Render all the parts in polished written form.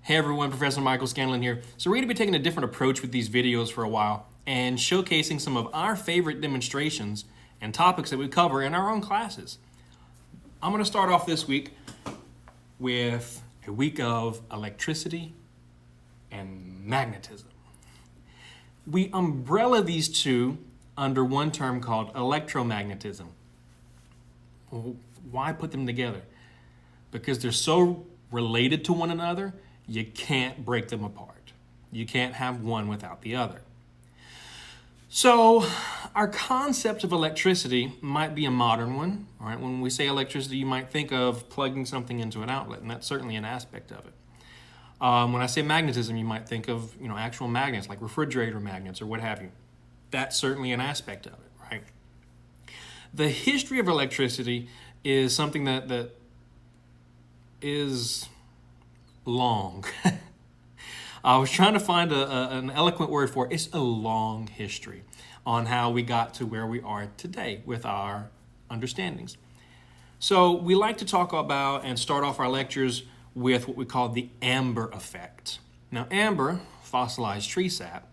Hey everyone, Professor Michael Scanlan here. So we're going to be taking a different approach with these videos for a while and showcasing some of our favorite demonstrations and topics that we cover in our own classes. I'm going to start off this week with a week of electricity and magnetism. We umbrella these two under one term called electromagnetism. Well, why put them together? Because they're so related to one another, you can't break them apart. You can't have one without the other. So our concept of electricity might be a modern one. All right, when we say electricity, you might think of plugging something into an outlet, and that's certainly an aspect of it. When I say magnetism, you might think of actual magnets like refrigerator magnets or what have you. That's certainly an aspect of it, right? The history of electricity is something that is long. I was trying to find an eloquent word for it. It's a long history on how we got to where we are today with our understandings. So we like to talk about and start off our lectures with what we call the amber effect. Now, amber, fossilized tree sap,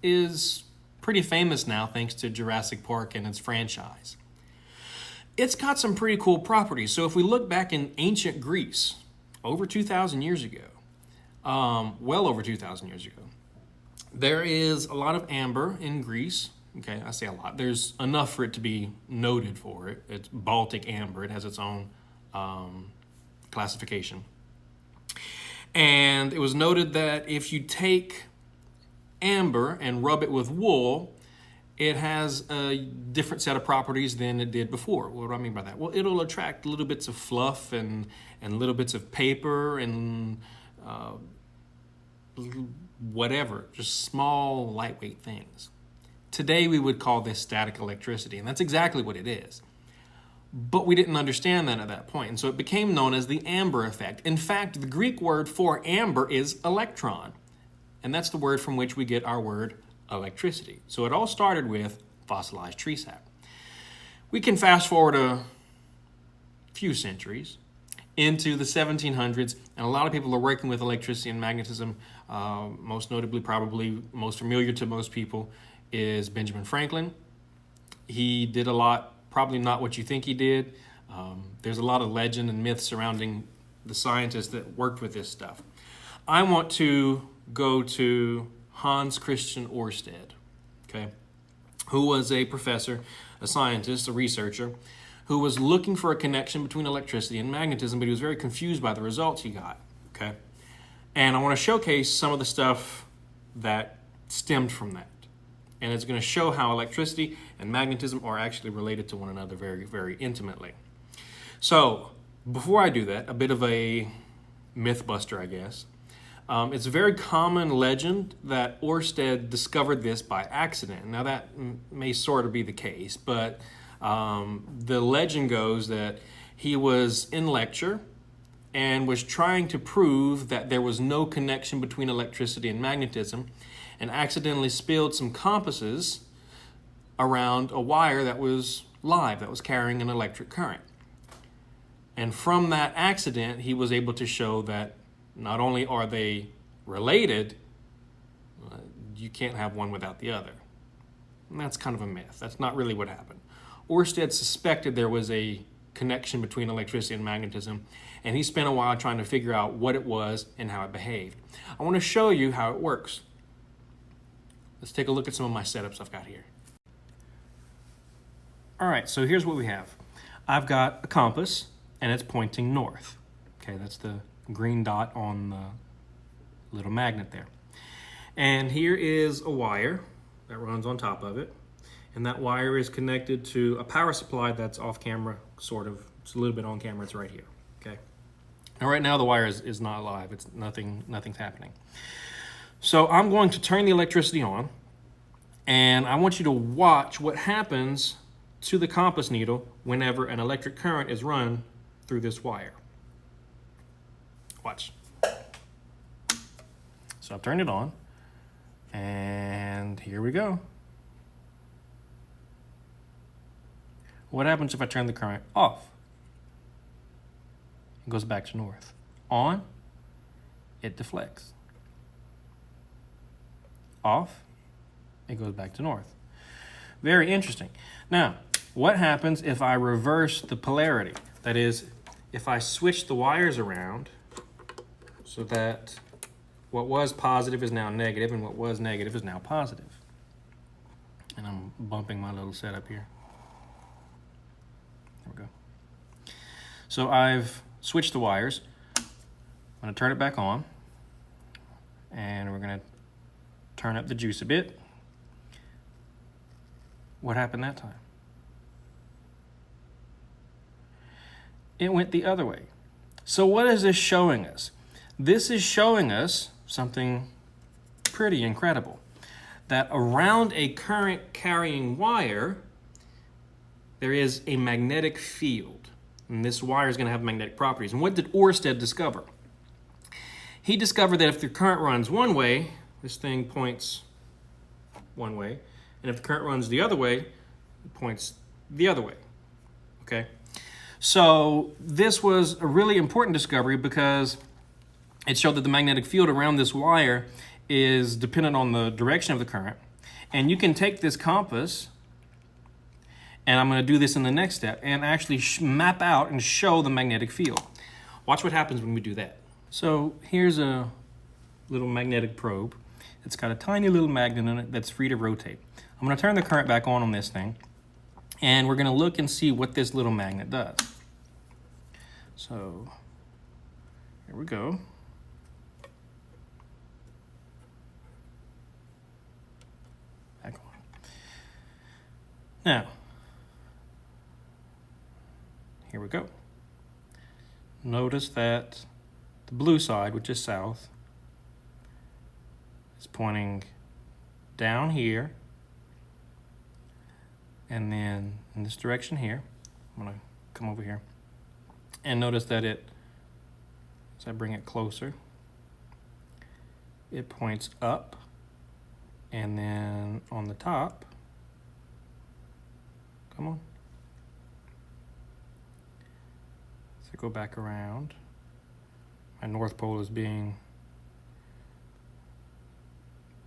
is pretty famous now thanks to Jurassic Park and its franchise. It's got some pretty cool properties. So if we look back in ancient Greece, over 2,000 years ago, well over 2,000 years ago, there is a lot of amber in Greece. Okay, I say a lot. There's enough for it to be noted for it. It's Baltic amber. It has its own classification. And it was noted that if you take amber and rub it with wool, it has a different set of properties than it did before. What do I mean by that? Well, it'll attract little bits of fluff and little bits of paper and whatever, just small, lightweight things. Today, we would call this static electricity, and that's exactly what it is. But we didn't understand that at that point, and so it became known as the amber effect. In fact, the Greek word for amber is electron, and that's the word from which we get our word electricity. So it all started with fossilized tree sap. We can fast forward a few centuries into the 1700s, and a lot of people are working with electricity and magnetism. Most notably, probably most familiar to most people, is Benjamin Franklin. He did a lot, probably not what you think he did. There's a lot of legend and myth surrounding the scientists that worked with this stuff. I want to go to Hans Christian Ørsted, okay, who was a professor, a scientist, a researcher, who was looking for a connection between electricity and magnetism, but he was very confused by the results he got, okay? And I want to showcase some of the stuff that stemmed from that. And it's going to show how electricity and magnetism are actually related to one another very, very intimately. So, before I do that, a bit of a myth buster, I guess. It's a very common legend that Ørsted discovered this by accident. Now that may sort of be the case, but the legend goes that he was in lecture and was trying to prove that there was no connection between electricity and magnetism, and accidentally spilled some compasses around a wire that was live, that was carrying an electric current. And from that accident, he was able to show that not only are they related, you can't have one without the other. And that's kind of a myth. That's not really what happened. Ørsted suspected there was a connection between electricity and magnetism, and he spent a while trying to figure out what it was and how it behaved. I want to show you how it works. Let's take a look at some of my setups I've got here. All right, so here's what we have. I've got a compass, and it's pointing north. Okay, that's the green dot on the little magnet there. And here is a wire that runs on top of it. And that wire is connected to a power supply that's off camera, sort of. It's a little bit on camera, it's right here, okay? Now right now the wire is not live, it's nothing's happening. So I'm going to turn the electricity on, and I want you to watch what happens to the compass needle whenever an electric current is run through this wire. Watch. So I've turned it on, and here we go. What happens if I turn the current off? It goes back to north. On, it deflects. Off, it goes back to north. Very interesting. Now, what happens if I reverse the polarity? That is, if I switch the wires around so that what was positive is now negative and what was negative is now positive. And I'm bumping my little setup here. There we go. So I've switched the wires. I'm going to turn it back on. And we're going to turn up the juice a bit. What happened that time? It went the other way. So what is this showing us? This is showing us something pretty incredible. That around a current carrying wire, there is a magnetic field. And this wire is going to have magnetic properties. And what did Ørsted discover? He discovered that if the current runs one way, this thing points one way. And if the current runs the other way, it points the other way. Okay? So this was a really important discovery because it showed that the magnetic field around this wire is dependent on the direction of the current. And you can take this compass, and I'm going to do this in the next step, and actually map out and show the magnetic field. Watch what happens when we do that. So here's a little magnetic probe. It's got a tiny little magnet in it that's free to rotate. I'm going to turn the current back on this thing, and we're going to look and see what this little magnet does. So here we go. Back on. Now, here we go. Notice that the blue side, which is south, is pointing down here, and then in this direction here. I'm going to come over here and notice that as I bring it closer, it points up, and then on the top, come on, so go back around. My north pole is being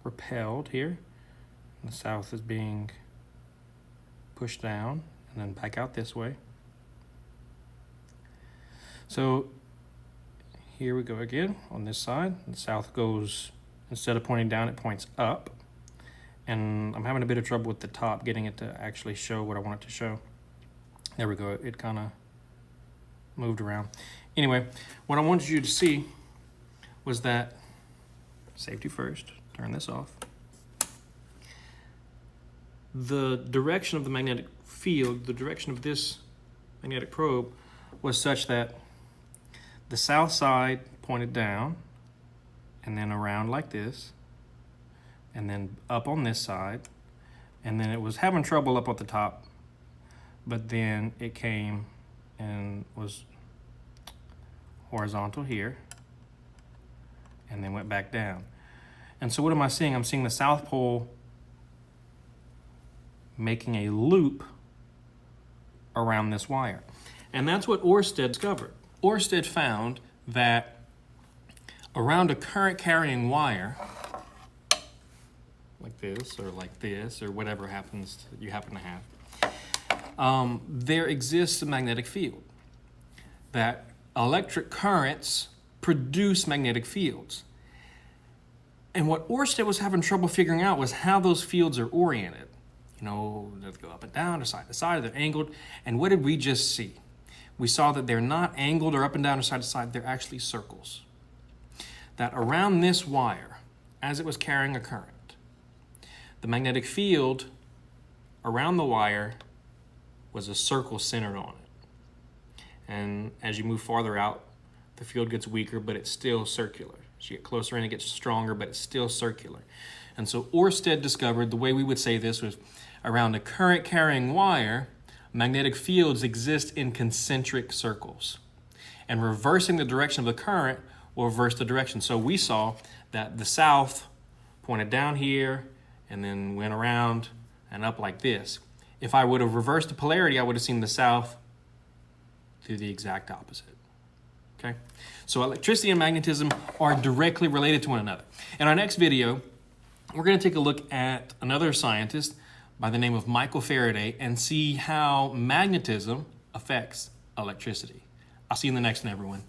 repelled here, and the south is being pushed down and then back out this way. So here we go again on this side. The south goes, instead of pointing down, it points up. And I'm having a bit of trouble with the top, getting it to actually show what I want it to show. There we go, it kind of moved around. Anyway, what I wanted you to see was that, safety first, turn this off. The direction of the magnetic field, the direction of this magnetic probe, was such that the south side pointed down and then around like this, and then up on this side, and then it was having trouble up at the top, but then it came and was horizontal here, and then went back down. And so what am I seeing? I'm seeing the south pole making a loop around this wire. And that's what Ørsted discovered. Ørsted found that around a current carrying wire, like this, or whatever you happen to have, there exists a magnetic field. That electric currents produce magnetic fields. And what Ørsted was having trouble figuring out was how those fields are oriented. You know, they go up and down, or side to side, they're angled. And what did we just see? We saw that they're not angled or up and down or side to side, they're actually circles. That around this wire, as it was carrying a current, the magnetic field around the wire was a circle centered on it. And as you move farther out, the field gets weaker, but it's still circular. As you get closer in, it gets stronger, but it's still circular. And so Ørsted discovered the way we would say this was around a current carrying wire, magnetic fields exist in concentric circles. And reversing the direction of the current will reverse the direction. So we saw that the south pointed down here and then went around and up like this. If I would have reversed the polarity, I would have seen the south do the exact opposite. Okay? So electricity and magnetism are directly related to one another. In our next video, we're going to take a look at another scientist by the name of Michael Faraday and see how magnetism affects electricity. I'll see you in the next one, everyone.